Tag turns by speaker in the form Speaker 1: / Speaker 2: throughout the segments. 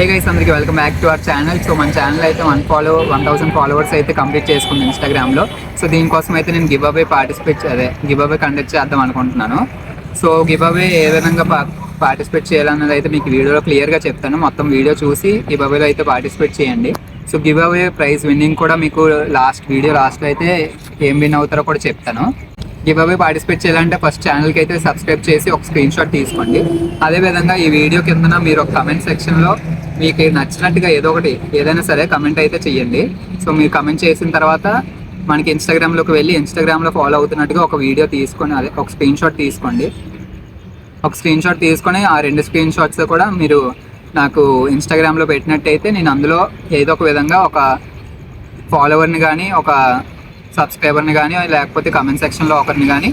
Speaker 1: Hey guys, అందరికి welcome back to our channel. So మన channel అయితే 1000 ఫాలోవర్స్ అయితే కంప్లీట్ చేసుకుంది ఇన్స్టాగ్రామ్లో. సో దీనికోసం అయితే నేను గివ్ అవే కండక్ట్ చేద్దాం అనుకుంటున్నాను. సో గివ్ అవే ఏ విధంగా పార్టిసిపేట్ చేయాలన్నది అయితే మీకు వీడియోలో క్లియర్గా చెప్తాను. మొత్తం వీడియో చూసి గివ్ అవేలో అయితే పార్టిసిపేట్ చేయండి. So give away praise winnowing కూడా మీకు లాస్ట్లో అయితే ఏం విన్ అవుతారో కూడా చెప్తాను. గివ్ అవే పార్టిసిపేట్ చేయాలంటే ఫస్ట్ ఛానల్కి అయితే సబ్స్క్రైబ్ చేసి ఒక స్క్రీన్ షాట్ తీసుకోండి. అదేవిధంగా ఈ వీడియో కింద మీరు ఒక కమెంట్ సెక్షన్లో మీకు నచ్చినట్టుగా ఏదైనా సరే కమెంట్ అయితే చేయండి. సో మీరు కమెంట్ చేసిన తర్వాత మనకి ఇన్స్టాగ్రామ్లోకి వెళ్ళి ఇన్స్టాగ్రామ్లో ఫాలో అవుతున్నట్టుగా ఒక వీడియో తీసుకొని ఒక స్క్రీన్ షాట్ తీసుకోండి. ఒక స్క్రీన్ షాట్ తీసుకొని ఆ 2 స్క్రీన్ షాట్స్ కూడా మీరు నాకు ఇన్స్టాగ్రామ్లో పెట్టినట్టయితే నేను అందులో ఏదో ఒక విధంగా ఒక ఫాలోవర్ని కానీ ఒక సబ్స్క్రైబర్ని కానీ లేకపోతే కమెంట్ సెక్షన్లో ఒకరిని కానీ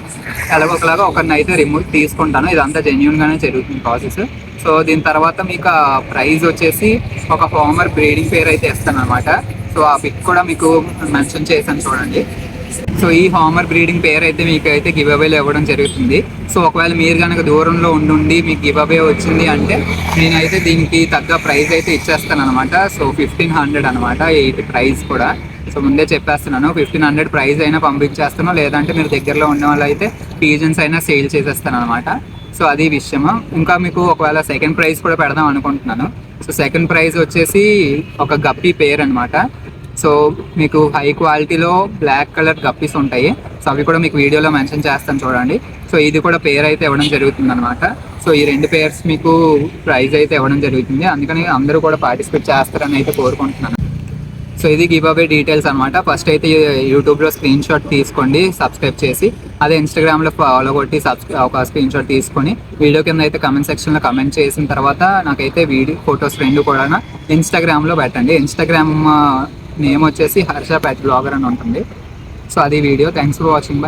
Speaker 1: ఎలాగోకలాగా ఒకరిని అయితే తీసుకుంటాను. ఇదంతా జెన్యూన్గానే జరుగుతుంది ప్రాసెస్. సో దీని తర్వాత మీకు ఆ ప్రైజ్ వచ్చేసి ఒక ఫార్మర్ బ్రీడింగ్ పేరు అయితే ఇస్తాను అనమాట. సో ఆ పిక్ కూడా మీకు మెన్షన్ చేశాను చూడండి. సో ఈ హామర్ బ్రీడింగ్ పేరు అయితే మీకు అయితే గివ్ అవేలో ఇవ్వడం జరుగుతుంది. సో ఒకవేళ మీరు కనుక దూరంలో ఉండి మీకు గివ్ అవే వచ్చింది అంటే నేనైతే దీనికి తగ్గ ప్రైజ్ అయితే ఇచ్చేస్తాను అనమాట. సో 1500 అనమాట ఈ ప్రైజ్ కూడా. సో ముందే చెప్పేస్తున్నాను, 1500 ప్రైజ్ అయినా పంపించేస్తాను, లేదంటే మీరు దగ్గరలో ఉన్న వాళ్ళు అయితే పీజన్స్ అయినా సేల్ చేసేస్తాను అనమాట. సో అది విషయము. ఇంకా మీకు ఒకవేళ సెకండ్ ప్రైజ్ కూడా పెడదాం అనుకుంటున్నాను. సో సెకండ్ ప్రైజ్ వచ్చేసి ఒక గప్పీ పేరు అనమాట. సో మీకు హై క్వాలిటీలో బ్లాక్ కలర్ గప్పీస్ ఉంటాయి. సో అవి కూడా మీకు వీడియోలో మెన్షన్ చేస్తాను చూడండి. సో ఇది కూడా పేరు అయితే ఇవ్వడం జరుగుతుంది అనమాట. సో ఈ 2 పేర్స్ మీకు ప్రైజ్ అయితే ఇవ్వడం జరుగుతుంది. అందుకని అందరూ కూడా పార్టిసిపేట్ చేస్తారని అయితే కోరుకుంటున్నాను. సో ఇది గివ్ అవే డీటెయిల్స్ అనమాట. ఫస్ట్ అయితే యూట్యూబ్లో స్క్రీన్ షాట్ తీసుకోండి సబ్స్క్రైబ్ చేసి, అదే ఇన్స్టాగ్రామ్లో ఫాలో కొట్టి ఒక స్క్రీన్ షాట్ తీసుకొని వీడియో కింద అయితే కమెంట్ సెక్షన్లో కమెంట్ చేసిన తర్వాత నాకైతే ఫొటోస్ 2 కూడా ఇన్స్టాగ్రామ్లో పెట్టండి. ఇన్స్టాగ్రామ్ నేమ్ వచ్చేసి హర్ష పెట్ బ్లాగర్ అని ఉంటుంది. సో అది video. Thanks for watching. By.